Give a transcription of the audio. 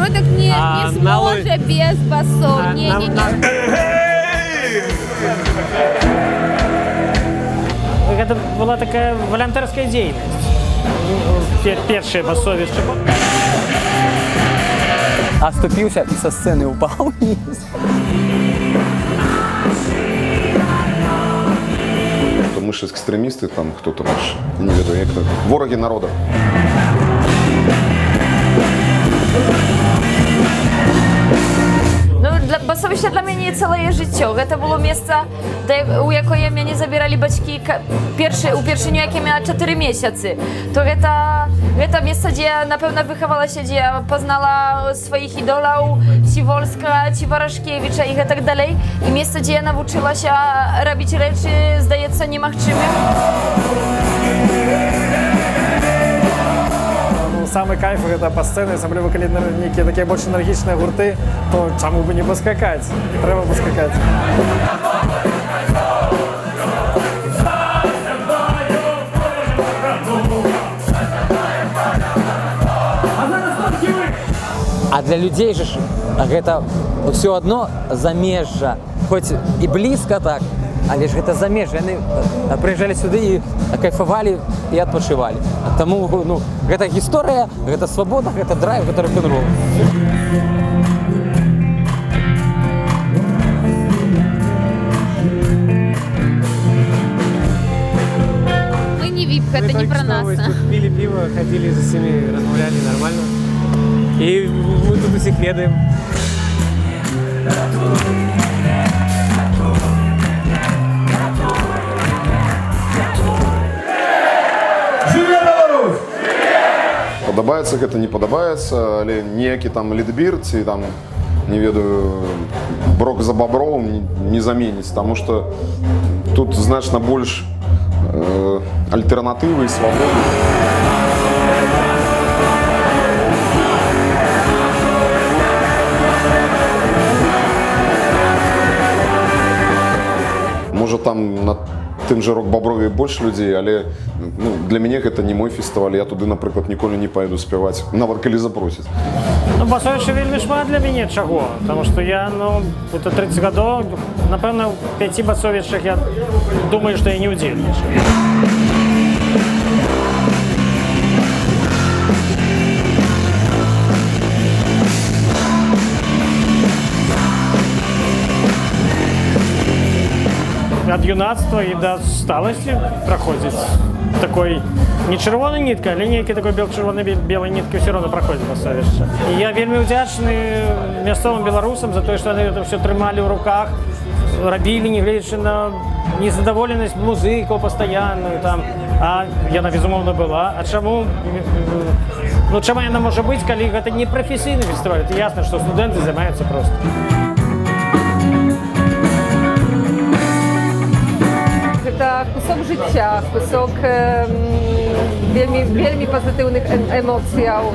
Родак не зможа без басоў. Это была такая волонтерская деятельность. Першие басовішча. Оступился и со сцены упал вниз. Мы же экстремисты, там кто-то наш, не веду, як то, вороги народа. Басовішча для мяне цэлае жыццё. Гэта было месца, у якое мяне забіралі бацькі упершыню, як я мела 4 месяцы. То гэта месца, дзе, напэўна, выхавалася, дзе я пазнала сваіх ідолаў, ці Вольска, ці Варашкевіча і гэтак далей. І месца, дзе я навучылася рабіць рэчы, здаецца, немагчымым. Самый кайф это по сцене, асабліва калі нейкія такія больш энергічныя гурты, то чаму бы не паскакаць? Трэба паскакаць. А для людей же гэта ўсё адно замежжа, хоць і блізка так, але ж гэта замежжа. Яны прыязджалі сюды і кайфавалі і адпачывалі. Таму гэта гісторыя, гэта свабода, гэта драйв, гэта рок-н-рол. Мы не VIP, это не про нас. Пили пиво, ходили за всеми, размовляли нормально. И мы тут всех ведаем. Падабаецца гэта, не падабаецца, але неякі там лідбір ці там, не ведаю, брок за бабровым не заменіць, таму што тут значна больш альтэрнатывы і свабоды. Можа там на тым жа рок-баброве больш людзей, але для мяне гэта не мой фестываль, я туды, напрыклад, ніколі не паеду спяваць, нават калі запросяць. Басовішча вельмі шмат для мяне чаго, таму што я, это 30 гадоў, напэўна, у 5 басовішчах я думаю, што я не ўдзельнічаю. От юнацтва и до сталости проходит такой не червоной ниткой, а линейкой такой червоно-белой ниткой все равно проходит басовішча. И я вельмі удзячны мясцовым беларусам за то, что они это все трымали в руках, робили, не глядячи на незадоволенность музыкаў постоянную там. А яна, безумоўна, была. А чаму? Чаму яна можа быць, калі гэта не прафесійны фестываль? Это ясно, что студенты займаюцца просто. Гэта кусок жыцця, кусок вельмі пазітыўных эмоцыяў.